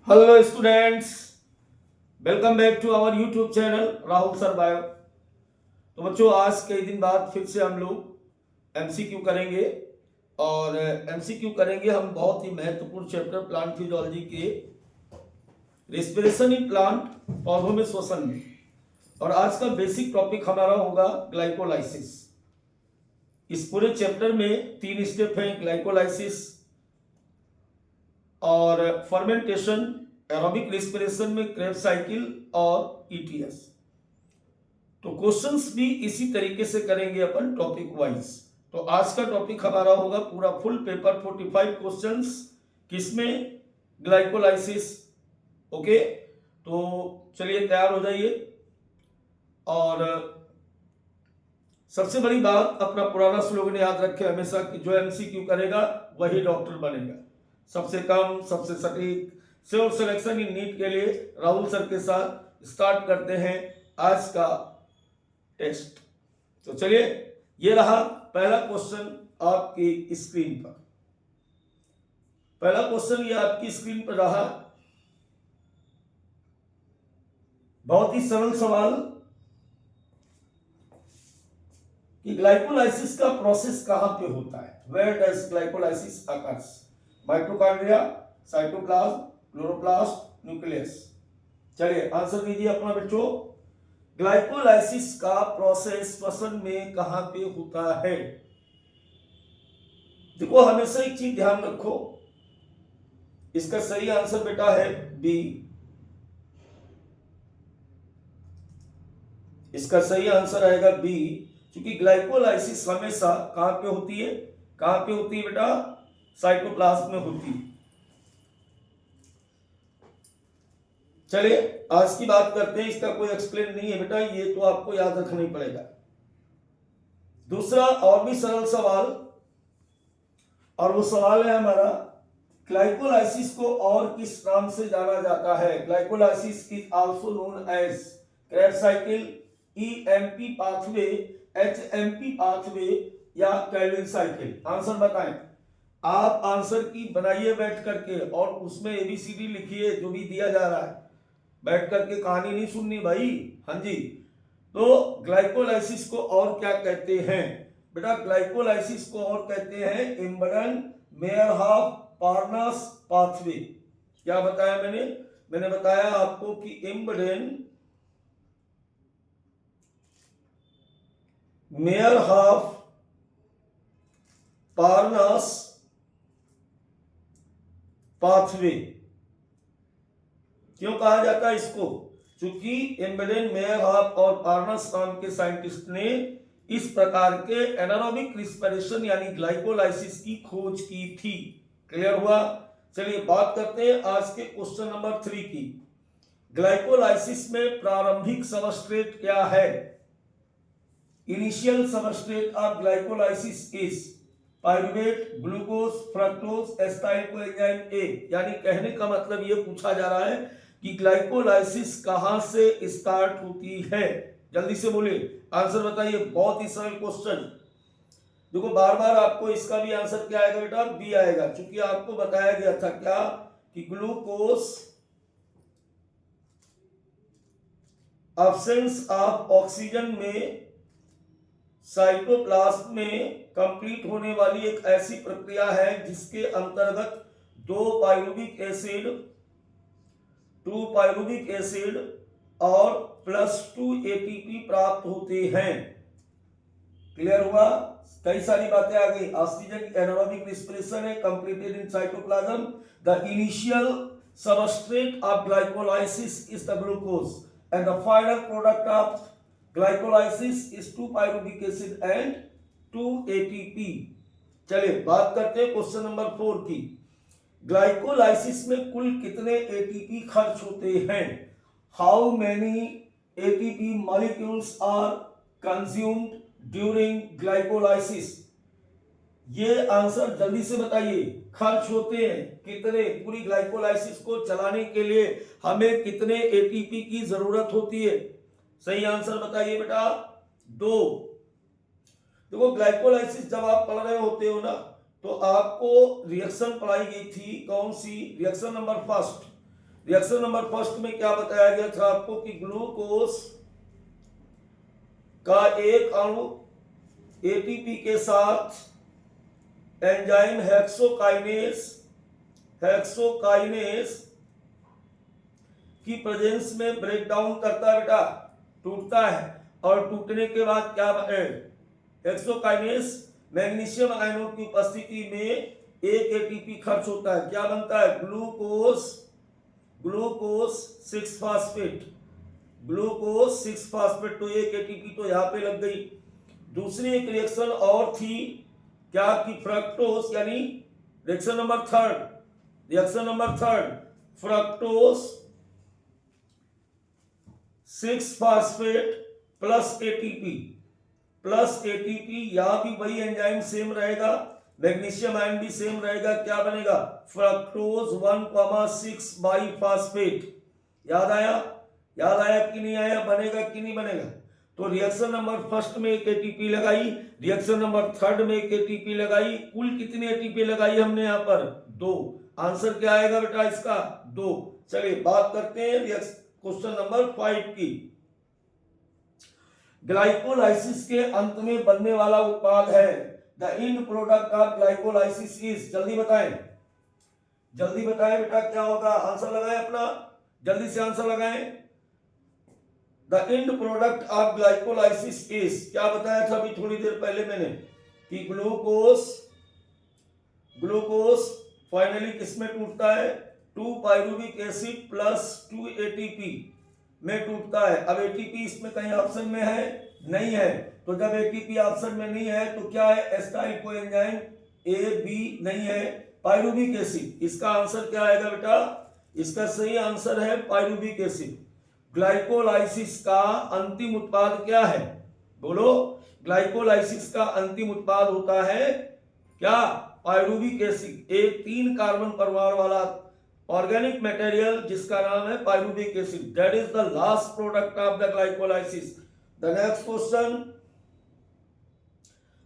Hello students, welcome back to our YouTube channel Rahul sir bio. तो बच्चों, आज कई दिन बाद फिर से हम लोग एमसीक्यू करेंगे और एमसीक्यू करेंगे हम बहुत ही महत्वपूर्ण चैप्टर प्लांट फिजियोलॉजी के रेस्पिरेशन इन प्लांट, पौधों में श्वसन में। और आज का बेसिक टॉपिक हमारा होगा ग्लाइकोलाइसिस। इस पूरे चैप्टर में 3 स्टेप हैं: ग्लाइकोलाइसिस और फर्मेंटेशन, एरोबिक रेस्पिरेशन में क्रेब्स साइकिल और ईटीएस। तो क्वेश्चंस भी इसी तरीके से करेंगे अपन टॉपिक वाइज। तो आज का टॉपिक हमारा होगा पूरा फुल पेपर 45 क्वेश्चंस, किसमें? ग्लाइकोलाइसिस। ओके, तो चलिए तैयार हो जाइए। और सबसे बड़ी बात, अपना पुराना स्लोगन याद रखें हमेशा कि जो एमसीक्यू करेगा वही डॉक्टर बनेगा। सबसे कम, सबसे सटीक श्योर सिलेक्शन इन नीट के लिए राहुल सर के साथ स्टार्ट करते हैं आज का टेस्ट। तो चलिए, ये रहा पहला क्वेश्चन आपकी स्क्रीन पर। पहला क्वेश्चन ये आपकी स्क्रीन पर रहा। बहुत ही सरल सवाल कि ग्लाइकोलाइसिस का प्रोसेस कहां पे होता है? Where does glycolysis occurs? Mitochondria, cytoplasm, chloroplast, nucleus. चलिए आंसर दीजिए अपना बच्चों। ग्लाइकोलाइसिस का प्रोसेस श्वसन में कहां पे होता है? देखो, हमेशा एक चीज ध्यान रखो, इसका सही आंसर बेटा है बी। इसका सही आंसर आएगा बी, क्योंकि ग्लाइकोलाइसिस हमेशा कहां पे होती है? कहां पे होती है बेटा? साइटोप्लाज्म में होती है। चलिए आज की बात करते हैं। इसका कोई एक्सप्लेन नहीं है बेटा, ये तो आपको याद रखना ही पड़ेगा। दूसरा और भी सरल सवाल, और वो सवाल है हमारा, ग्लाइकोलाइसिस को और किस नाम से जाना जाता है? Glycolysis is also known as Krebs cycle, EMP pathway, HMP pathway या कैल्विन साइकिल। आंसर बताएं। आप आंसर की बनाइए बैठ करके और उसमें एबीसीडी लिखिए, जो भी दिया जा रहा है। बैठ करके कहानी नहीं सुननी भाई। हाँ जी। तो ग्लाइकोलाइसिस को और क्या कहते हैं बेटा? ग्लाइकोलाइसिस को और कहते हैं इम्बडन मेयरहॉफ पार्नस पाथवे। क्या बताया मैंने बताया आपको कि इम्बडन मेयरहॉफ पार्नस पाथवे। क्यों कहा जाता है इसको? क्योंकि एम्बेडेन मेयरहॉफ और पार्नस नाम के साइंटिस्ट ने इस प्रकार के एनारोबिक रिस्पिरेशन यानी ग्लाइकोलाइसिस की खोज की थी। क्लियर हुआ? चलिए बात करते हैं आज के क्वेश्चन नंबर 3 की। ग्लाइकोलाइसिस में प्रारंभिक सबस्ट्रेट क्या है? Initial substrate of glycolysis is pyruvate, glucose, fructose, acetyl coenzyme A. यानी कहने का मतलब ये पूछा जा रहा है कि ग्लाइकोलाइसिस कहां से स्टार्ट होती है? जल्दी से बोलिए, आंसर बताइए। बहुत ही सरल क्वेश्चन। देखो, बार बार आपको इसका भी आंसर क्या आएगा बेटा? बी आएगा, क्योंकि आपको बताया गया था क्या कि ग्लूकोज एब्सेंस ऑफ ऑक्सीजन में साइटोप्लाज्म में कंप्लीट होने वाली एक ऐसी प्रक्रिया है जिसके अंतर्गत 2 पाइरुविक एसिड और +2 एटीपी प्राप्त होते हैं। क्लियर हुआ? कई सारी बातें आ गई। ऑक्सीजन एनारोबिक रिस्पिरेशन है completed in cytoplasm. The initial substrate of glycolysis is the glucose and the final product of glycolysis is 2 pyruvic acid and 2 ATP। चलिए बात करते हैं क्वेश्चन नंबर 4 की। ग्लाइकोलाइसिस में कुल कितने एटीपी खर्च होते हैं? How many ATP molecules are consumed during glycolysis? ये आंसर जल्दी से बताइए। खर्च होते हैं कितने? पूरी ग्लाइकोलाइसिस को चलाने के लिए हमें कितने एटीपी की जरूरत होती है? सही आंसर बताइए बेटा। 2। देखो, ग्लाइकोलाइसिस जब आप पढ़ रहे होते हो ना, तो आपको रिएक्शन पढ़ाई गई थी। कौन सी? Reaction number first, reaction number first में क्या बताया गया था आपको कि ग्लूकोज का एक अणु एटीपी के साथ एंजाइम हेक्सोकाइनेस की प्रेजेंस में ब्रेक डाउन करता है बेटा, टूटता है, और टूटने के बाद क्या हेक्सोकाइनेस मैग्नीशियम आयनों की उपस्थिति में एक एटीपी खर्च होता है, क्या बनता है ग्लूकोज 6 फास्फेट, तो एक एटीपी तो यहाँ पे लग गई। दूसरी एक रिएक्शन और थी क्या कि फ्रक्टोज, यानी reaction number third fructose 6 phosphate plus ATP, यहां भी वही एंजाइम सेम रहेगा, मैग्नीशियम आयन भी सेम रहेगा, क्या बनेगा फ्रक्टोज 1,6 बाईफास्फेट। याद आया कि नहीं आया, बनेगा कि नहीं बनेगा? तो रिएक्शन नंबर फर्स्ट में एक एटीपी लगाई, रिएक्शन नंबर थर्ड में एक एटीपी लगाई, कुल कितनी एटीपी लगाई हमने यहाँ पर 2। आंसर क्या आएगा बेटा इसका 2। चलिए बात करते हैं क्वेश्चन नंबर 5 की। ग्लाइकोलाइसिस के अंत में बनने वाला उत्पाद है, the end product of glycolysis is, जल्दी बताएं बेटा क्या होगा, आंसर लगाएं अपना, जल्दी से आंसर लगाएं। The end product of glycolysis is, क्या बताया था अभी थोड़ी देर पहले मैंने कि ग्लूकोज फाइनली किसमें टूटता है 2 पाइरुविक एसिड प्लस 2 एटीपी में टूटता है। अब एटीपी इसमें कहीं ऑप्शन में है नहीं है, तो जब एटीपी ऑप्शन में नहीं है तो क्या है एस्टाइल कोएंजाइम ए बी नहीं है, पाइरुविक एसिड। इसका आंसर क्या आएगा बेटा, इसका सही आंसर है पाइरुविक एसिड। ग्लाइकोलाइसिस का अंतिम उत्पाद क्या है, बोलो, ग्लाइकोलाइसिस का अंतिम उत्पाद होता है क्या पाइरुविक एसिड, एक 3 कार्बन परमाणु वाला ऑर्गेनिक मटेरियल जिसका नाम है pyruvic acid, that is the last product of the glycolysis. The next question,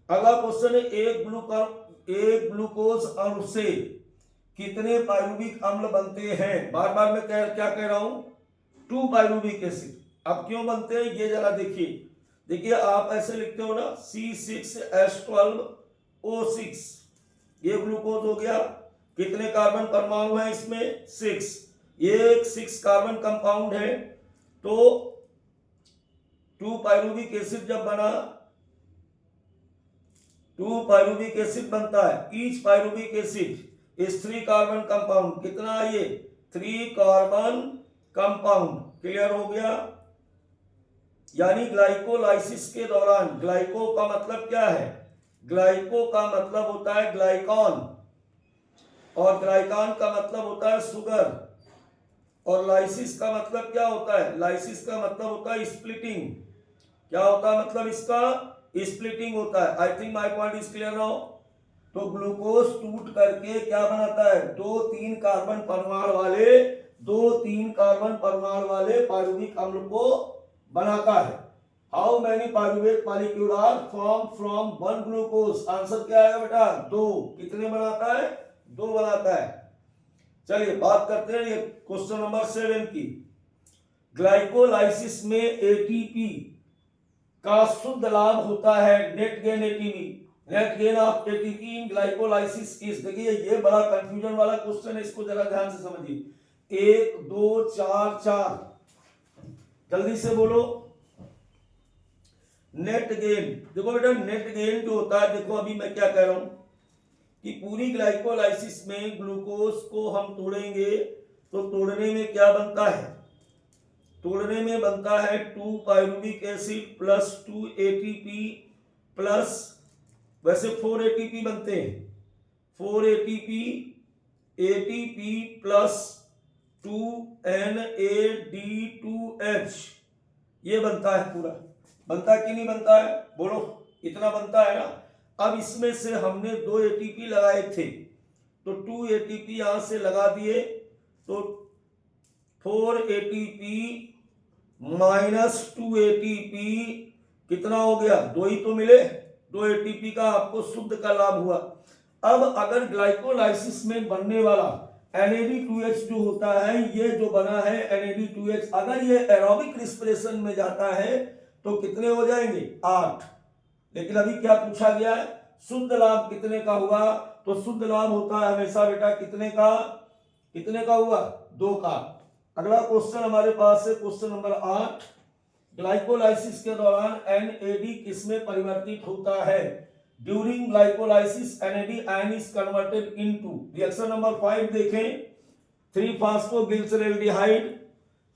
अगला क्वेश्चन है एक ग्लूकोज अणु से कितने पाइरुविक अम्ल बनते हैं? बार बार मैं क्या कह रहा हूं 2 पाइरुविक एसिड। अब क्यों बनते हैं ये जरा देखिए आप ऐसे लिखते हो ना C6H12O6, ये ग्लूकोज हो गया, कितने कार्बन परमाणु हैं इसमें 6, ये 6 कार्बन कंपाउंड है, तो 2 पाइरुविक एसिड जब बना 2 पाइरुविक एसिड बनता है, each pyruvic acid is 3 carbon compound, कितना ये 3 कार्बन कंपाउंड, क्लियर हो गया। यानी ग्लाइकोलाइसिस के दौरान, ग्लाइको का मतलब क्या है, ग्लाइको का मतलब होता है ग्लाइकॉन, और ग्लाइकॉन का मतलब होता है शुगर, और लाइसिस का मतलब क्या होता है, लाइसिस का मतलब होता है स्प्लिटिंग, क्या होता है मतलब इसका स्प्लिटिंग होता है। I think my point is clear now. तो ग्लूकोज टूट करके क्या बनाता है 2-3 कार्बन परमाणु वाले पाइरुविक अम्ल को बनाता है। How many pyruvate molecule are form from 1 glucose, answer क्या आएगा बेटा 2। कितने बनाता है 2 बनाता है। चलिए बात करते हैं ये क्वेश्चन नंबर 7 की। ग्लाइकोलाइसिस में एटीपी का शुद्ध लाभ होता है net gain of ATP in glycolysis is, देखिए ये बड़ा कंफ्यूजन वाला क्वेश्चन है, इसको जरा ध्यान से समझिए। 1 2 4 जल्दी से बोलो। नेट गेन, देखो बेटा नेट गेन जो होता है, देखो अभी मैं क्या कह रहा हूं कि पूरी ग्लाइकोलाइसिस में ग्लूकोज को हम तोड़ेंगे तो तोड़ने में क्या बनता है, तोड़ने में बनता है 2 pyruvic acid plus 2 ATP plus, वैसे 4 एटीपी बनते हैं, 4 एटीपी प्लस 2 NAD2H, ये बनता है पूरा, बनता है कि नहीं बनता है, बोलो इतना बनता है ना। अब इसमें से हमने 2 एटीपी लगाए थे, तो 2 एटीपी यहां से लगा दिए, तो 4 एटीपी माइनस 2 एटीपी कितना हो गया, 2 ही तो मिले, 2 एटीपी का आपको शुद्ध का लाभ हुआ। अब अगर ग्लाइकोलाइसिस में बनने वाला NAD2H जो होता है, ये जो बना है NAD2H, अगर ये एरोबिक रिस्पिरेशन में जाता है तो कितने हो जाएंगे? 8। लेकिन अभी क्या पूछा गया है? शुद्ध लाभ कितने का हुआ? तो शुद्ध लाभ होता है हमेशा बेटा कितने का? कितने का हुआ? 2 का। अगला क्वेश्चन हमारे पास है क्वेश्चन नंबर 8। ग्लाइकोलाइसिस के दौरान NAD किसमें परिवर्तित होता है? During glycolysis NAD ion is converted into, reaction number 5 देखें, three phosphoglyceraldehyde,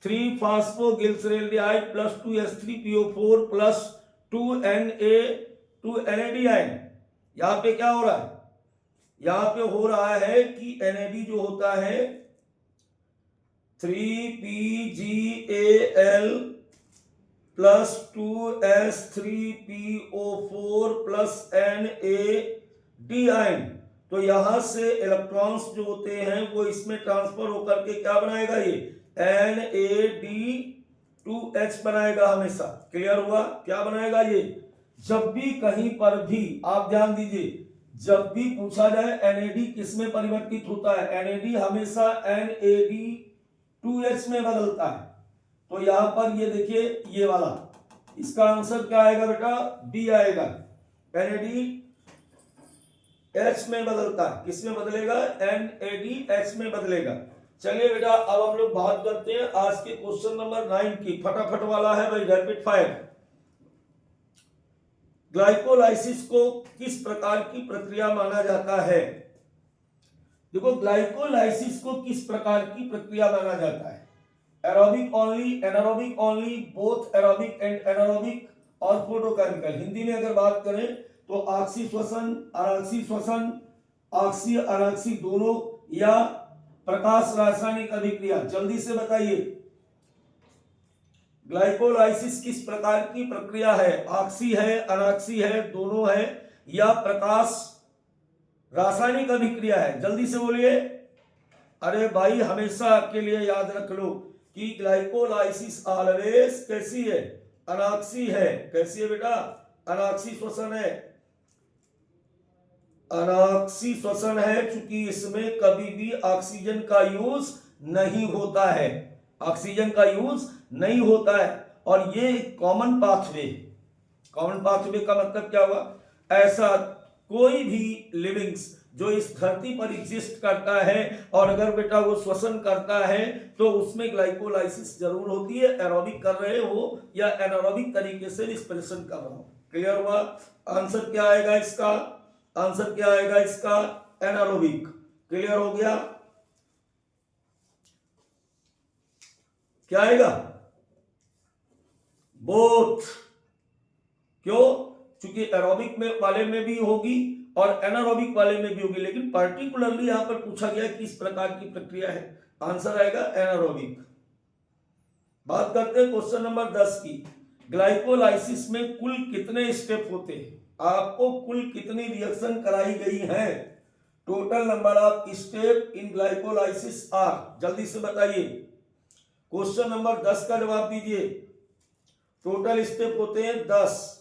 three phosphoglyceraldehyde plus 2H3PO4 plus 2NAD ion. यहां पे क्या हो रहा है? यहां पे हो रहा है कि NAD जो होता है 3PgAl plus 2H3PO4 plus NAD ion, तो यहां से इलेक्ट्रॉन्स जो होते हैं वो इसमें ट्रांसफर होकर के क्या बनाएगा? ये NAD2H बनाएगा हमेशा। क्लियर हुआ? क्या बनाएगा ये? जब भी कहीं पर भी आप ध्यान दीजिए, जब भी पूछा जाए NAD किसमें परिवर्तित होता है, NAD हमेशा NAD2H में बदलता है। तो यहां पर ये देखिए, ये वाला, इसका आंसर क्या आएगा बेटा? बी आएगा। NADH में बदलता है। किस में बदलेगा? NADH में बदलेगा। चलिए बेटा, अब हम लोग बात करते हैं आज के क्वेश्चन नंबर 9 की। फटाफट वाला है भाई, रैपिड फायर। ग्लाइकोलाइसिस को किस प्रकार की प्रक्रिया माना जाता है? देखो, ग्लाइकोलाइसिस को किस प्रकार की प्रक्रिया माना जाता है? Aerobic only, anaerobic only, both aerobic and anaerobic, और फोटोकेमिकल। हिंदी में अगर बात करें तो ऑक्सी श्वसन, अनाक्सी श्वसन, ऑक्सी अनाक्सी दोनों, या प्रकाश रासायनिक अभिक्रिया। जल्दी से बताइए, ग्लाइकोलाइसिस किस प्रकार की प्रक्रिया है? ऑक्सी है, अनाक्सी है, दोनों है, या प्रकाश रासायनिक अभिक्रिया है? जल्दी से बोलिए। अरे भाई, हमेशा के लिए याद रख लो कि ग्लाइकोलाइसिस ऑलवेज कैसी है? अनाक्सी है। कैसी है बेटा? अनाक्सी श्वसन है। अनाक्सी श्वसन है, चूंकि इसमें कभी भी ऑक्सीजन का यूज नहीं होता है। ऑक्सीजन का यूज नहीं होता है, और ये कॉमन पाथवे। कॉमन पाथवे का मतलब क्या हुआ? ऐसा कोई भी लिविंग्स जो इस धरती पर एग्जिस्ट करता है, और अगर बेटा वो श्वसन करता है तो उसमें ग्लाइकोलाइसिस जरूर होती है, एरोबिक कर रहे हो या एनारोबिक तरीके से रिस्पिरेशन कर रहा हो। क्लियर हुआ? आंसर क्या आएगा इसका? आंसर क्या आएगा इसका? एनारोबिक। क्लियर हो गया? क्या आएगा? बोथ। क्यों? क्योंकि एरोबिक में वाले में भी होगी और एनारोबिक वाले में भी होगी, लेकिन पर्टिकुलरली यहां पर पूछा गया कि इस प्रकार की प्रक्रिया है। आंसर आएगा एनारोबिक। बात करते हैं क्वेश्चन नंबर 10 की। ग्लाइकोलाइसिस में कुल कितने स्टेप होते हैं? आपको कुल कितनी रिएक्शन कराई गई है? Total number of step in glycolysis are. जल्दी से बताइए। क्वेश्चन नंबर 10 का जवाब दीजिए। टोटल स्टेप होते हैं 10।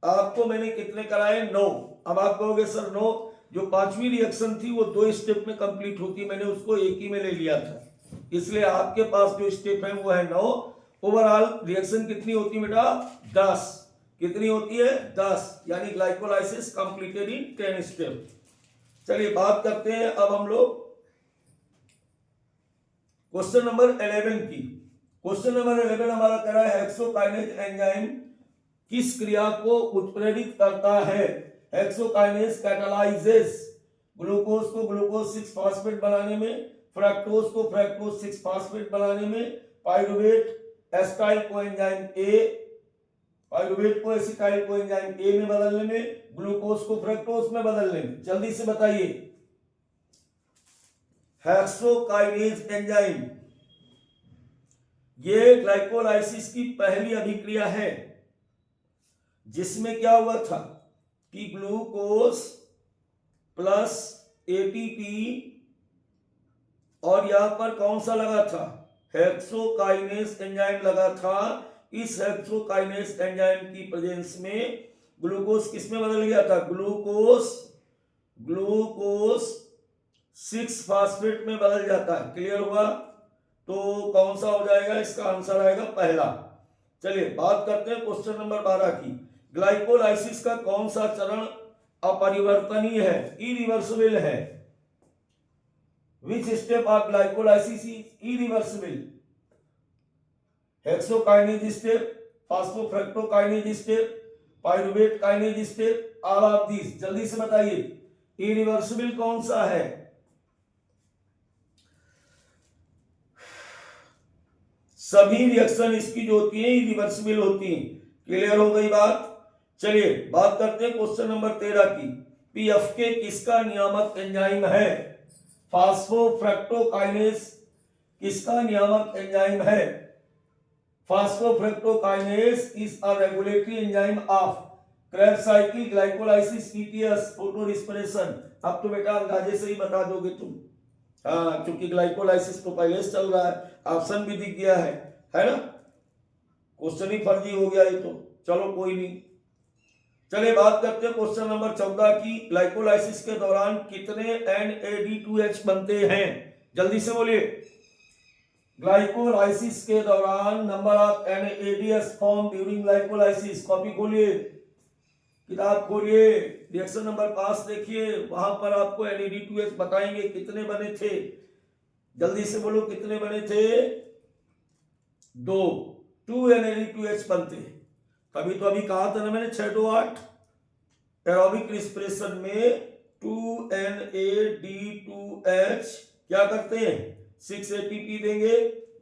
आपको मैंने कितने कराए? 9। अब आप कहोगे सर 9, जो 5वीं रिएक्शन थी वो 2 स्टेप में कंप्लीट होती, मैंने उसको एक ही में ले लिया था, इसलिए आपके पास जो स्टेप है वो है 9। ओवरऑल रिएक्शन कितनी होती है बेटा? 10। कितनी होती है? 10। यानी ग्लाइकोलाइसिस कंप्लीटेड इन 10 स्टेप। चलिए बात करते हैं अब हम लोग क्वेश्चन नंबर 11 की। क्वेश्चन नंबर 11 हमारा कह रहा है हेक्सोकाइनेज एंजाइम किस क्रिया को उत्प्रेरित करता है? हेक्सोकाइनेज कैटालाइजेस ग्लूकोज को ग्लूकोज 6 फास्फेट बनाने में, फ्रक्टोज को फ्रक्टोज 6 फास्फेट बनाने में, pyruvate acetyl coenzyme A, pyruvate को एसिटाइल कोएंजाइम ए में बदलने में, ग्लूकोज को फ्रक्टोज में बदलने में। जल्दी से बताइए। हेक्सोकाइनेज एंजाइम ये ग्लाइकोलाइसिस की पहली अभिक्रिया है जिसमें क्या हुआ था कि ग्लूकोज प्लस एटीपी, और यहां पर कौन सा लगा था? हेक्सोकाइनेज एंजाइम लगा था। इस हेक्सोकाइनेज एंजाइम की प्रेजेंस में ग्लूकोज किस में बदल गया था? ग्लूकोज 6 फास्फेट में बदल जाता है। क्लियर हुआ? तो कौन सा हो जाएगा? इसका आंसर आएगा पहला। चलिए बात करते हैं क्वेश्चन नंबर 12 की। ग्लाइकोलाइसिस का कौन सा चरण अपरिवर्तनीय है, इरिवर्सिबल है? Which step of glycolysis is irreversible? Hexokinase step, phosphofructokinase step, pyruvate kinase step, all of these। जल्दी से बताइए irreversible कौन सा है? सभी रिएक्शन इसकी जो होती है irreversible होती हैं। क्लियर हो गई बात? चलिए बात करते हैं क्वेश्चन नंबर 13 की। पीएफके किसका नियामक एंजाइम है? फास्फोफ्रक्टोकाइनेज किसका नियामक एंजाइम है? Phosphofructokinase is a regulatory enzyme of Krebs cycle, glycolysis, ETS, photo respiration. अब तो बेटा अंदाजे से ही बता दोगे तुम। हाँ, क्योंकि ग्लाइकोलाइसिस तो पहले से चल रहा है, ऑप्शन भी दिख गया है ना? क्वेश्चन ही फर्जी हो गया ये तो। चलो कोई नहीं। चलिए बात करते हैं क्वेश्चन नंबर 14 की। ग्लाइकोलाइसिस के दौरान कितने NAD2H बनते हैं? जल्दी से बोलिए। ग्लाइकोलाइसिस के दौरान number of NADH form during glycolysis. Copy खोलिए, किताब खोलिए, रिएक्शन नंबर 5 देखिए, वहां पर आपको NAD2H बताएंगे कितने बने थे। जल्दी से बोलो कितने बने थे? 2 NAD2H बनते हैं। तभी तो अभी कहा था ना मैंने 6 2 8 एरोबिक रिस्पिरेशन में 2 NAD2H क्या करते हैं? 6 ATP देंगे।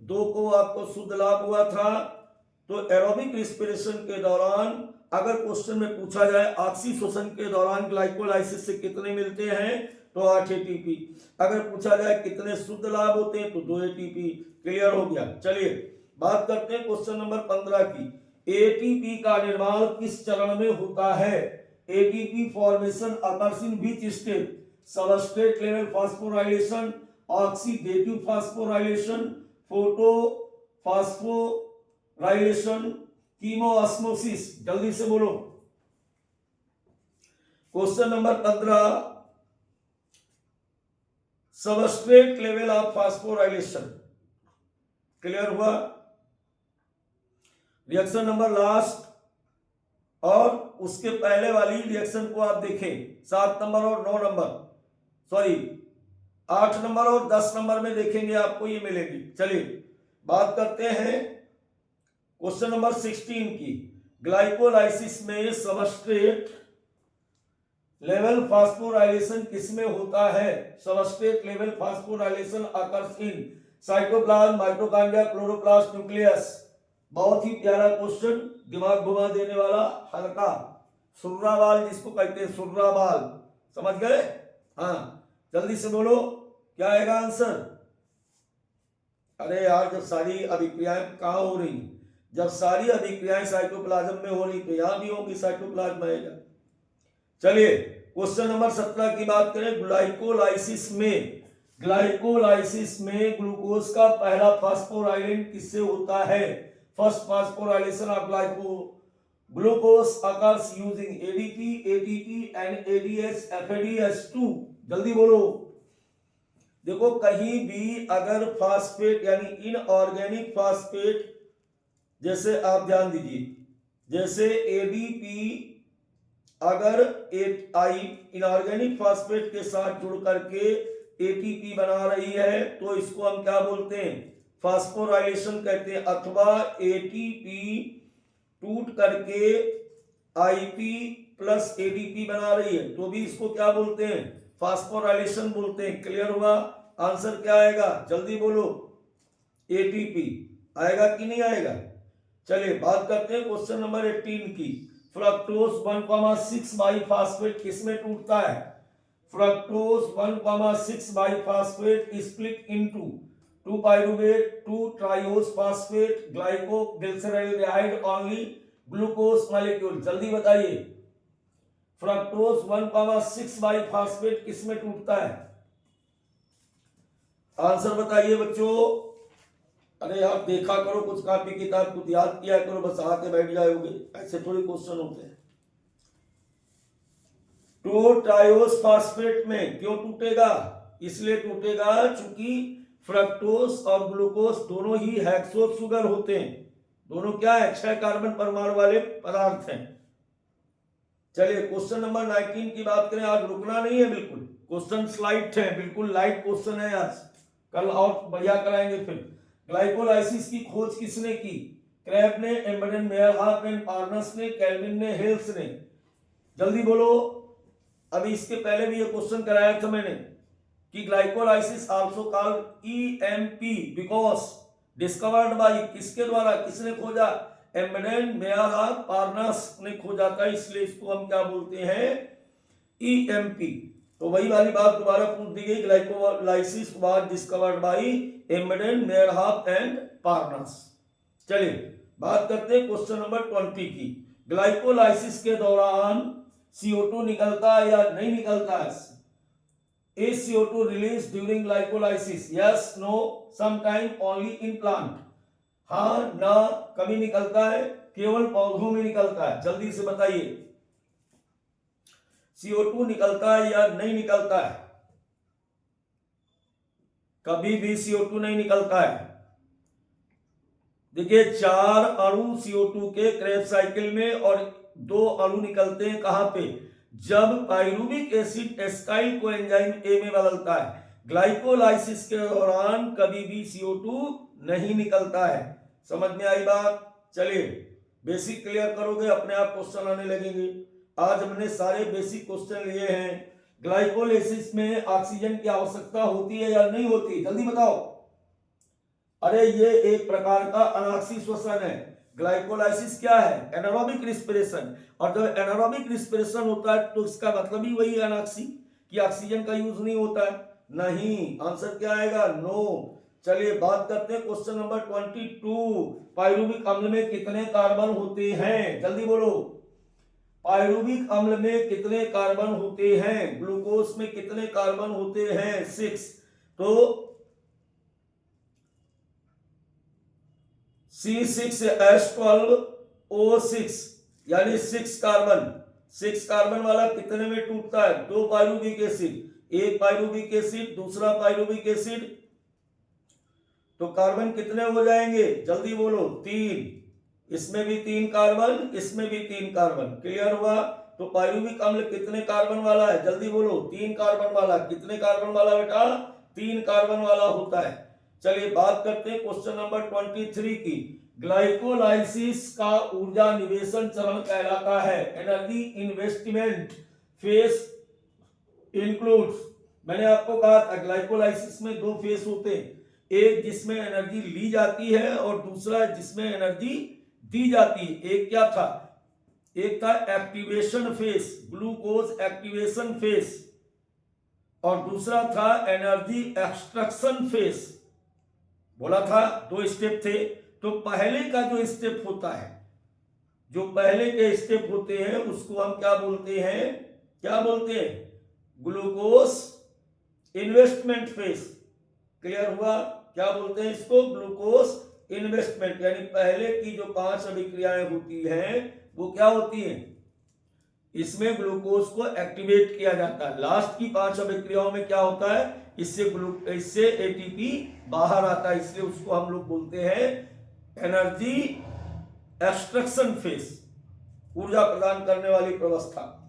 2 को आपको शुद्ध लाभ हुआ था। तो एरोबिक रिस्पिरेशन के दौरान अगर क्वेश्चन में पूछा जाए ऑक्सीशोषण के दौरान ग्लाइकोलाइसिस से कितने मिलते हैं तो 8 ATP। अगर पूछा जाए कितने शुद्ध लाभ होते हैं तो 2 ATP। क्लियर हो गया? चलिए बात करते हैं क्वेश्चन नंबर 15 की। एटीपी का निर्माण किस चरण में होता है? ATP formation occurs in which step? Substrate level phosphorylation, oxidative phosphorylation, photo phosphorylation, chemiosmosis. जल्दी से बोलो। Question number 15 substrate level of phosphorylation. Clear हुआ? रिएक्शन नंबर लास्ट और उसके पहले वाली रिएक्शन को आप देखें, 7 नंबर और 9 नंबर, सॉरी 8 नंबर और 10 नंबर में देखेंगे आपको ये मिलेगी। चलिए बात करते हैं क्वेश्चन नंबर 16 की। ग्लाइकोलाइसिस में सबस्ट्रेट लेवल फास्फोराइलेशन किसमें होता है? Substrate level phosphorylation occurs in cytoplasm, mitochondria, chloroplast, nucleus. बहुत ही प्यारा क्वेश्चन, दिमाग घुमा देने वाला, हल्का सुर्रा बाल जिसको कहते हैं, सुर्रा बाल। समझ गए? हाँ, जल्दी से बोलो क्या आएगा आंसर? अरे यार, जब सारी अभिक्रियाएं कहाँ हो रही? जब सारी अभिक्रियाएं साइटोप्लाज्म में हो रही तो यहां भी होगी, साइटोप्लाज्म आएगा। चलिए क्वेश्चन नंबर 17 की बात करें। ग्लाइकोलाइसिस में ग्लूकोज का पहला फास्फोराइलेशन किससे होता है? First phosphorylation of glucose occurs using ADP, ATP, NADH, FADH2। जल्दी बोलो। देखो कहीं भी अगर फास्फेट यानी इनऑर्गेनिक फास्फेट, जैसे आप ध्यान दीजिए, जैसे ADP अगर इनऑर्गेनिक फास्फेट के साथ जुड़ करके ATP बना रही है तो इसको हम क्या बोलते हैं? फास्फोराइलेशन कहते हैं। अथवा ATP टूट करके IP प्लस ADP बना रही है तो भी इसको क्या बोलते हैं? फास्फोराइलेशन बोलते हैं। क्लियर हुआ? आंसर क्या आएगा? जल्दी बोलो। ATP आएगा कि नहीं आएगा? चलिए बात करते हैं क्वेश्चन नंबर 18 की। फ्रक्टोज 1,6 बाइफास्फेट किसमें टूटता है? Fructose 1,6 biphosphate split into 2 pyruvate, 2 triose phosphate, glycoglyceraldehyde only glucose molecule. जल्दी बताइए फ्रक्टोज 1,6 बाइफास्फेट किसमें टूटता है? आंसर बताइए बच्चों। अरे आप देखा करो कुछ कॉपी किताब, कुछ याद किया करो, बस आके बैठ जाओगे, ऐसे थोड़ी क्वेश्चन होते हैं। 2 ट्रायोस फास्फेट में क्यों टूटेगा? इसलिए टूटेगा चूंकि फ्रक्टोज और ग्लूकोज दोनों ही हेक्सोज शुगर होते हैं, दोनों क्या है 6 कार्बन परमाणु वाले पदार्थ हैं। चलिए क्वेश्चन नंबर 19 की बात करें। आज रुकना नहीं है, बिल्कुल क्वेश्चन लाइट है, बिल्कुल लाइट क्वेश्चन है आज, कल और बढ़िया कराएंगे। फिर ग्लाइकोलाइसिस की खोज किसने की? क्रैब ने, एम्बेडेन, मेयरहाफ एंड पार्नस ने, केल्विन ने, हेल्स ने। जल्दी बोलो। अभी इसके पहले भी ये क्वेश्चन कराया था मैंने कि glycolysis also called EMP because discovered by, किसके द्वारा, किसने खोजा? एम्बेडेन, मेयरहाफ, पार्नस ने खोजा था, इसलिए इसको हम क्या बोलते हैं? ईएमपी। तो वही वाली बात दोबारा पूछ दी गई, glycolysis was discovered by Embden, Meyerhof and Parnas. चलिए बात करते हैं क्वेश्चन नंबर 20 की। ग्लाइकोलाइसिस के दौरान CO2 निकलता है या नहीं निकलता है? Is CO2 released during glycolysis? Yes, no, sometime only in plant. हाँ ना, कभी निकलता है, केवल पौधों में निकलता है। जल्दी से बताइए, CO2 निकलता है या नहीं निकलता है? कभी भी CO2 नहीं निकलता है। देखिए 4 अणु CO2 के क्रेब्स साइकिल में और 2 अणु निकलते हैं कहां पे? जब पाइरुविक एसिड एस्काइल को एंजाइम ए में बदलता है। ग्लाइकोलाइसिस के दौरान कभी भी CO2 नहीं निकलता है। समझ में आई बात? चलिए बेसिक क्लियर करोगे, अपने आप क्वेश्चन आने लगेंगे। आज हमने सारे बेसिक क्वेश्चन लिए हैं। ग्लाइकोलाइसिस में ऑक्सीजन की आवश्यकता होती है या नहीं होती? जल्दी बताओ। अरे ये एक प्रकार का अनाक्सी श्वसन है। ग्लाइकोलाइसिस क्या है? Anaerobic respiration. और जब एनारोबिक रिस्पिरेशन होता है तो इसका मतलब ही वही अनाक्सी कि ऑक्सीजन का यूज नहीं होता है। नहीं, आंसर क्या आएगा? नो। चलिए बात करते हैं क्वेश्चन नंबर 22। पाइरुविक अम्ल में कितने कार्बन होते हैं? जल्दी बोलो। पाइरुविक अम्ल में कितने कार्बन होते हैं? ग्लूकोज में कितने कार्बन होते हैं? 6। तो C6H12O6 यानी 6 कार्बन। 6 कार्बन वाला कितने में टूटता है? 2 पाइरुविक एसिड, एक पाइरुविक एसिड, दूसरा पाइरुविक एसिड, तो कार्बन कितने हो जाएंगे? जल्दी बोलो। 3। इसमें भी 3 कार्बन, इसमें भी 3 कार्बन। क्लियर हुआ? तो पाइरुविक अम्ल कितने कार्बन वाला है? जल्दी बोलो। 3 कार्बन वाला। कितने कार्बन वाला बेटा? 3 कार्बन वाला होता है। चलिए बात करते हैं क्वेश्चन नंबर 23 की। ग्लाइकोलाइसिस का ऊर्जा निवेशन चरण कहलाता है। एनर्जी इन्वेस्टमेंट फेस इंक्लूड्स, मैंने आपको कहा था ग्लाइकोलाइसिस में 2 फेस होते हैं, एक जिसमें एनर्जी ली जाती है और दूसरा जिसमें एनर्जी दी जाती है। एक क्या था? एक था activation face, glucose activation face, और दूसरा था एनर्जी एक्सट्रैक्शन फेस। बोला था 2 स्टेप थे। तो पहले का जो स्टेप होता है, जो पहले के स्टेप होते हैं उसको हम क्या बोलते हैं? क्या बोलते हैं? Glucose investment face. क्लियर हुआ? क्या बोलते हैं इसको? Glucose investment. यानी पहले की जो 5 अभिक्रियाएं होती हैं वो क्या होती हैं? इसमें ग्लूकोज को एक्टिवेट किया जाता है। लास्ट की 5 अभिक्रियाओं में क्या होता है? इससे एटीपी बाहर आता है, इसलिए उसको हम लोग बोलते हैं एनर्जी एक्सट्रैक्शन फेस, ऊर्जा प्रदान करने वाली व्यवस्था।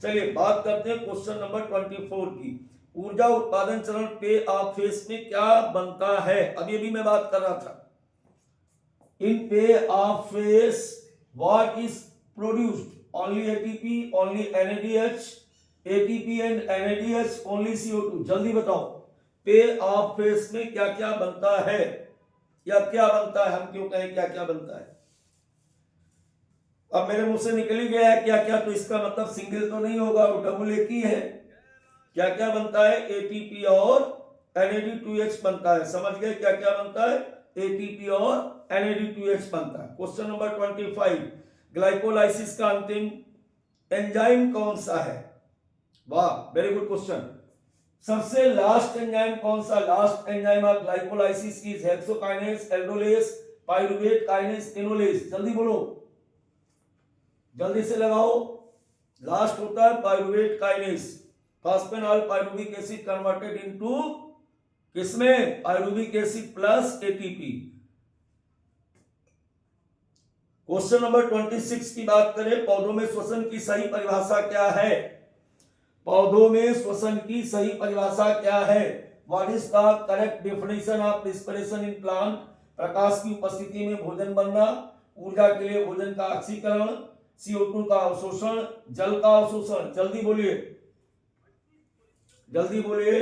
चलिए बात करते हैं क्वेश्चन नंबर 24 की। ऊर्जा उत्पादन चरण पे ऑफ फेस में क्या बनता है? अभी अभी मैं बात कर रहा था। इन पे of face what is produced? Only ATP, only NADH, ATP and NADH, only CO2। जल्दी बताओ, पे ऑफ फेस में क्या क्या बनता है या क्या बनता है? हम क्यों कहें क्या क्या बनता है? अब मेरे मुंह से निकल ही गया है क्या क्या, तो इसका मतलब सिंगल तो नहीं होगा, वो डबल एक ही है। क्या क्या बनता है? ATP और NAD2H बनता है। समझ गए क्या क्या बनता है? ATP और NAD2H बनता है। Question number 25। ग्लाइकोलाइसिस का अंतिम एंजाइम कौन सा है? वाह, वेरी गुड क्वेश्चन। सबसे लास्ट एंजाइम कौन सा? Last enzyme of glycolysis is hexokinase, aldolase, pyruvate kinase, enolase. जल्दी बोलो, जल्दी से लगाओ। लास्ट होता है pyruvate kinase. Phosphoenol pyruvic acid converted into किसमें, pyruvic acid plus ATP. Question number 26 की बात करें, पौधों में श्वसन की सही परिभाषा क्या है? पौधों में श्वसन की सही परिभाषा क्या है? What is the correct definition of respiration in plant? प्रकाश की उपस्थिति में भोजन बनना, ऊर्जा के लिए भोजन का ऑक्सीकरण, CO2 का अवशोषण, जल का अवशोषण। जल्दी बोलिए, जल्दी बोलिए।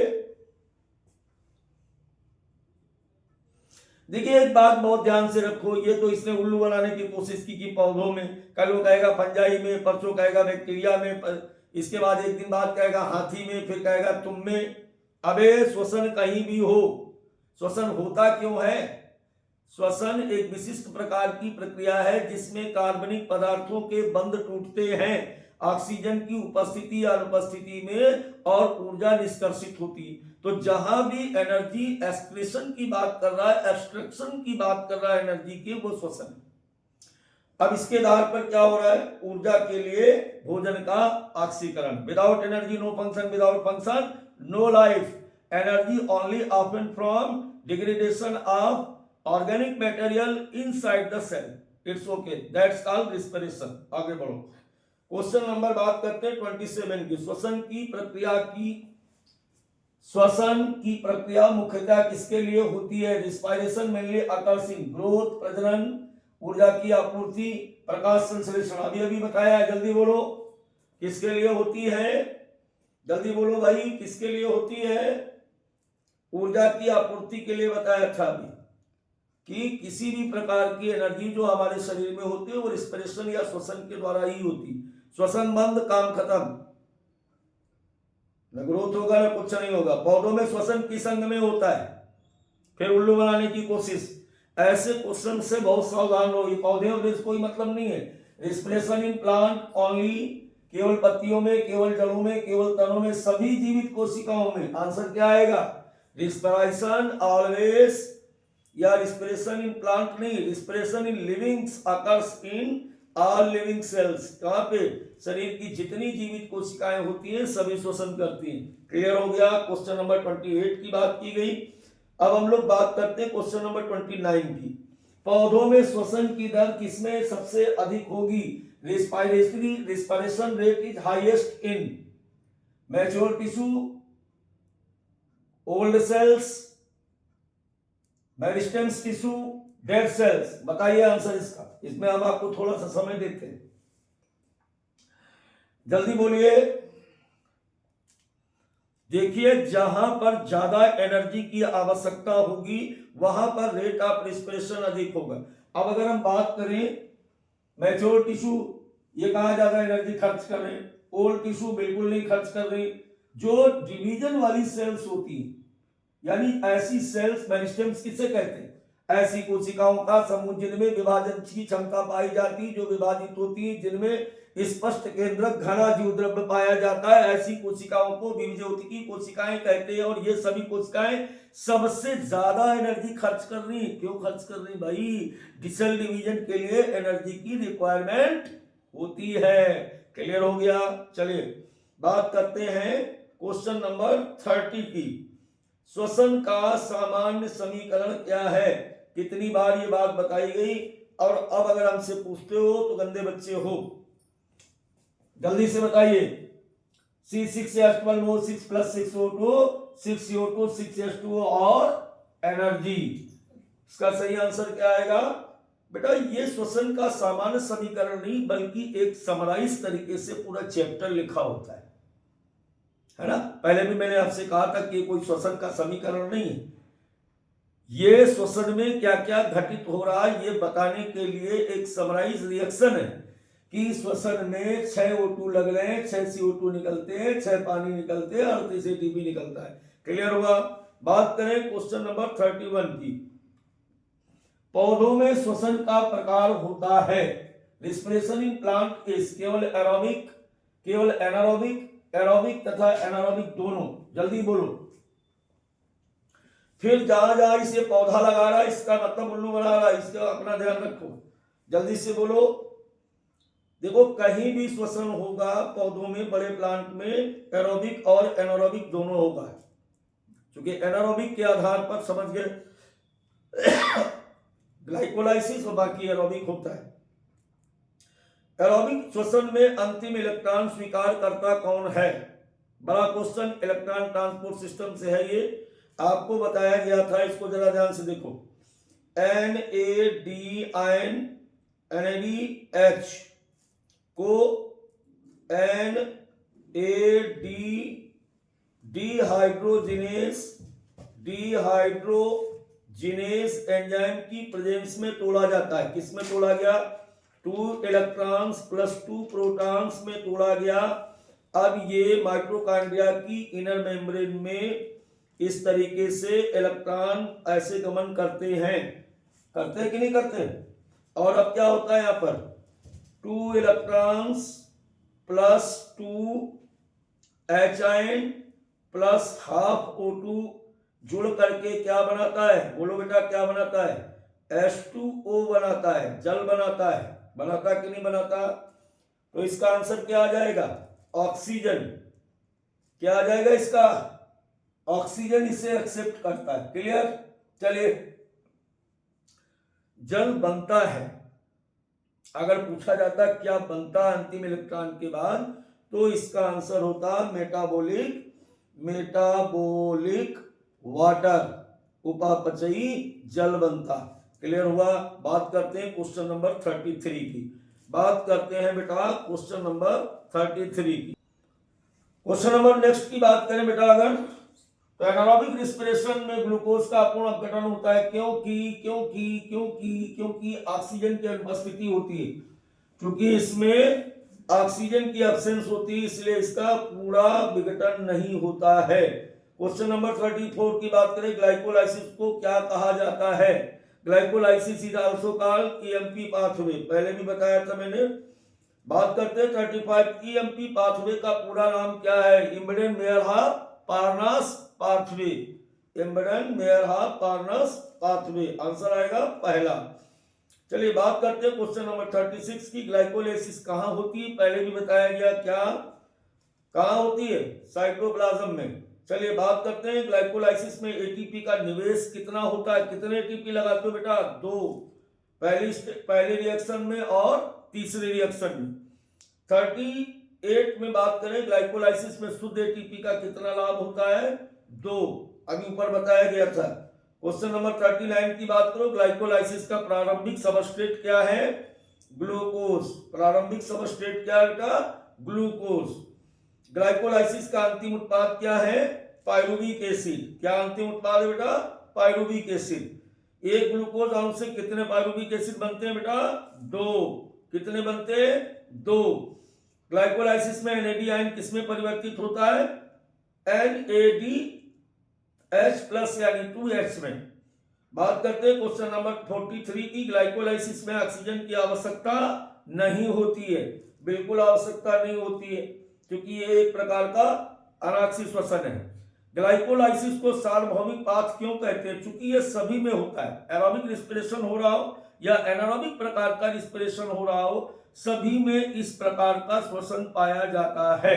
देखिए एक बात बहुत ध्यान से रखो, ये तो इसने उल्लू बनाने की कोशिश की कि पौधों में, कल वो कहेगा फंजाई में, परसों कहेगा बैक्टीरिया में, इसके बाद एक दिन बाद कहेगा हाथी में, फिर कहेगा तुम में। अबे श्वसन कहीं भी हो, श्वसन होता क्यों है? श्वसन एक विशिष्ट प्रकार की प्रक्रिया है जिसमें कार्बनिक पदार्थों के बंध टूटते हैं ऑक्सीजन की उपस्थिति या अनुपस्थिति में और ऊर्जा निष्कर्षित होती है। तो जहां भी एनर्जी एक्सप्रेशन की बात कर रहा है, एक्सट्रैक्शन की बात कर रहा है एनर्जी की, वो श्वसन है। अब इसके आधार पर क्या हो रहा है? ऊर्जा के लिए भोजन का ऑक्सीकरण। Without energy no function, without function no life. Energy only obtain from degradation of organic material inside the cell. It's okay, that's called respiration. आगे बढ़ो, क्वेश्चन नंबर बात करते हैं 27 की। श्वसन की प्रक्रिया मुख्यतः किसके लिए होती है? Respiration mainly occurs in growth, प्रजनन, ऊर्जा की आपूर्ति, प्रकाश संश्लेषण। अभी बताया है, जल्दी बोलो किसके लिए होती है? जल्दी बोलो भाई, किसके लिए होती है? ऊर्जा की आपूर्ति के लिए बताया था अभी कि किसी भी प्रकार की एनर्जी जो हमारे शरीर में होती है वो रिस्पिरेशन या श्वसन के द्वारा ही होती। श्वसन बंद, काम खत्म, न ग्रोथ होगा न कुछ नहीं होगा। पौधों में श्वसन किस अंग में होता है? फिर उल्लू बनाने की कोशिश। ऐसे क्वेश्चन से बहुत सावधान रहो, ये पौधे और कोई मतलब नहीं है। रिस्पिरेशन इन प्लांट ओनली, केवल पत्तियों में, केवल जड़ों में, केवल तनों में, सभी जीवित कोशिकाओं में। आंसर क्या आएगा? रिस्पिरेशन ऑलवेज, या रिस्पिरेशन इन प्लांट नहीं, respiration in livings occurs in all living cells. कहां पे? शरीर की जितनी जीवित कोशिकाएं होती हैं सभी श्वसन करती हैं। क्लियर हो गया? क्वेश्चन नंबर 28 की बात की गई। अब हम लोग बात करते हैं क्वेश्चन नंबर 29 की। पौधों में श्वसन की दर किसमें सबसे अधिक होगी? Respiration rate is highest in mature tissue, old cells, meristems tissue, dead cells. बताइए आंसर इसका। इसमें हम आपको थोड़ा सा समय देते हैं, जल्दी बोलिए। देखिए जहां पर ज्यादा एनर्जी की आवश्यकता होगी वहां पर रेट ऑफ रिस्पिरेशन अधिक होगा। अब अगर हम बात करें मैच्योर टिश्यू, ये कहां ज्यादा एनर्जी खर्च कर रहे हैं? ओल्ड टिश्यू बिल्कुल नहीं खर्च कर रही। जो डिवीजन वाली सेल्स होती है, यानी ऐसी सेल्स, मेरिस्टेम्स किसे कहते हैं? ऐसी कोशिकाओं का समूह जिनमें विभाजन की क्षमता पाई जाती, जो विभाजित होती है, जिनमें स्पष्ट केंद्रक घना जीव द्रव्य पाया जाता है, ऐसी कोशिकाओं को विभाज्योतिकी कोशिकाएं कहते हैं। और ये सभी कोशिकाएं सबसे ज्यादा एनर्जी खर्च कर रही। क्यों खर्च कर रही भाई? सेल डिवीजन के लिए एनर्जी की रिक्वायरमेंट होती है। क्लियर हो गया? चलिए बात करते हैं क्वेश्चन नंबर 30 की। श्वसन का सामान्य समीकरण क्या है? कितनी बार ये बात बताई गई? और अब अगर हमसे पूछते हो तो गंदे बच्चे हो, जल्दी से बताइए। C6H12O 6 + 6O2, 6CO2 6H2O और एनर्जी। इसका सही आंसर क्या आएगा? बेटा ये श्वसन का सामान्य समीकरण नहीं बल्कि एक समराइज तरीके से पूरा चैप्टर लिखा होता है ना। पहले भी मैंने आपसे कहा था कि कोई श्वसन का समीकरण नहीं है, ये श्वसन में क्या क्या घटित हो रहा है ये बताने के लिए एक समराइज रिएक्शन है कि श्वसन में 6 O2 लग रहे हैं, 6 CO2 निकलते हैं, 6 पानी निकलते हैं और 30 ATP निकलता है। क्लियर होगा? बात करें क्वेश्चन नंबर 31 की। पौधों में श्वसन का प्रकार होता है। रिस्पिरेशन इन प्लांट इज केवल एरोबिक, केवल एनारोबिक, एरोबिक तथा एनारोबिक दोनों। जल्दी बोलो। फिर जहां जहां इसे पौधा लगा रहा है इसका मतलब उल्लू बना रहा है, इसका अपना ध्यान रखो। जल्दी से बोलो। देखो कहीं भी श्वसन होगा पौधों में, बड़े प्लांट में एरोबिक और एनारोबिक दोनों होगा, क्योंकि एनारोबिक के आधार पर समझ गए ग्लाइकोलाइसिस और बाकी एरोबिक होता है। एरोबिक श्वसन में अंतिम इलेक्ट्रॉन स्वीकार करता कौन है? बड़ा क्वेश्चन इलेक्ट्रॉन ट्रांसपोर्ट सिस्टम से है, ये आपको बताया गया था, इसको जरा ध्यान से देखो। NADH को डिहाइड्रोजिनेस एंजाइम की प्रेजेंस में तोड़ा जाता है। किस में तोड़ा गया? 2 इलेक्ट्रॉन्स प्लस 2 प्रोटॉन्स में तोड़ा गया। अब ये माइटोकॉन्ड्रिया की इनर मेम्ब्रेन में इस तरीके से इलेक्ट्रॉन ऐसे गमन करते हैं कि नहीं करते? और अब क्या होता है यहाँ पर? 2 electrons plus 2 H plus half O2 जुड़ करके क्या बनाता है? बोलो बेटा क्या बनाता है? H2O बनाता है, जल बनाता है। बनाता कि नहीं बनाता? तो इसका आंसर क्या आ जाएगा? ऑक्सीजन। क्या आ जाएगा इसका? ऑक्सीजन इसे एक्सेप्ट करता है। क्लियर? चलिए, जल बनता है, अगर पूछा जाता क्या बनता है अंतिम इलेक्ट्रॉन के बाद, तो इसका आंसर होता मेटाबोलिक वाटर, उपापचयी जल बनता। क्लियर हुआ? बात करते हैं क्वेश्चन नंबर 33 की। बात करते हैं बेटा क्वेश्चन नंबर 33 की। क्वेश्चन नंबर नेक्स्ट की बात करें बेटा, अगर तो एनारोबिक रिस्पिरेशन में ग्लूकोज का अपूर्ण अपघटन होता है। क्योंकि ऑक्सीजन की अनुपस्थिति होती है। क्योंकि इसमें ऑक्सीजन की एब्सेंस होती है, इसलिए इसका पूरा विघटन नहीं होता है। क्वेश्चन नंबर 34 की बात करें, ग्लाइकोलाइसिस को क्या कहा जाता है? Glycolysis is also called EMP pathway. पहले भी बताया था मैंने। बात करते हैं 35। EMP पाथवे का पूरा नाम क्या है? Embden Meyerhof Parnas pathway. Embden Meyerhof Parnas pathway answer आएगा पहला। चलिए बात करते हैं क्वेश्चन नंबर 36 की। ग्लाइकोलाइसिस कहाँ होती है? पहले भी बताया गया। क्या कहाँ होती है? साइटोप्लाज्म में। चलिए बात करते हैं ग्लाइकोलाइसिस में ATP का निवेश कितना होता है? कितने ATP लगाते हो बेटा? 2, पहले रिएक्शन में और तीसरे रिएक्शन में। 38 में बात करें ग्लाइकोलाइसिस में शुद्ध ATP का कितना लाभ होता है? 2, अभी ऊपर बताया गया था। क्वेश्चन नंबर 39 की बात करो, ग्लाइकोलाइसिस का प्रारंभिक सबस्ट्रेट क्या है? ग्लूकोज। प्रारंभिक सबस्ट्रेट क्या है बेटा? ग्लूकोज। ग्लाइकोलाइसिस का अंतिम उत्पाद क्या है? Pyruvic acid. क्या अंतिम उत्पाद है बेटा? Pyruvic acid. एक ग्लूकोज अणु से कितने पाइरुविक एसिड बनते हैं बेटा? 2। कितने बनते हैं? 2। ग्लाइकोलाइसिस में NAD आयन किसमें परिवर्तित होता है? NADH+ यानी 2H में। बात करते हैं क्वेश्चन नंबर 43 की। ग्लाइकोलाइसिस में ऑक्सीजन की आवश्यकता नहीं होती है। बिल्कुल आवश्यकता नहीं होती है, क्योंकि ये एक प्रकार का अनाक्षी श्वसन है। ग्लाइकोलाइसिस को सार्वभौमिक पाथ क्यों कहते हैं? क्योंकि ये सभी में होता है। एरोबिक रिस्पिरेशन हो रहा हो या एनारोबिक प्रकार का रिस्पिरेशन हो रहा हो, सभी में इस प्रकार का श्वसन पाया जाता है,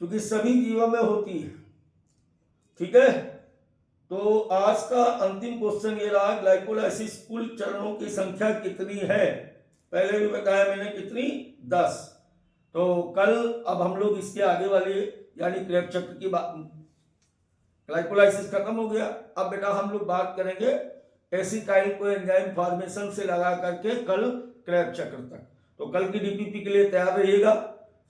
क्योंकि सभी जीवों में होती है। ठीक है, तो आज का अंतिम क्वेश्चन ये रहा, ग्लाइकोलाइसिस कुल चरणों की संख्या कितनी है? पहले भी बताया मैंने कितनी? 10। तो कल अब हम लोग इसके आगे वाले यानी क्रेब्स चक्र की बात, ग्लाइकोलाइसिस खत्म हो गया। अब बेटा हम लोग बात करेंगे एसिटाइल को एंजाइम फॉर्मेशन से लगा करके कल क्रेब्स चक्र तक। तो कल की DPP के लिए तैयार रहिएगा।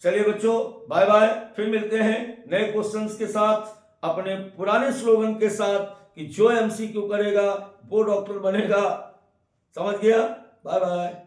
चलिए बच्चों, बाय बाय। फिर मिलते हैं नए क्वेश्चंस के साथ, अपने पुराने स्लोगन के साथ कि जो MCQ करेगा वो डॉक्टर बनेगा। समझ गया? Bye bye.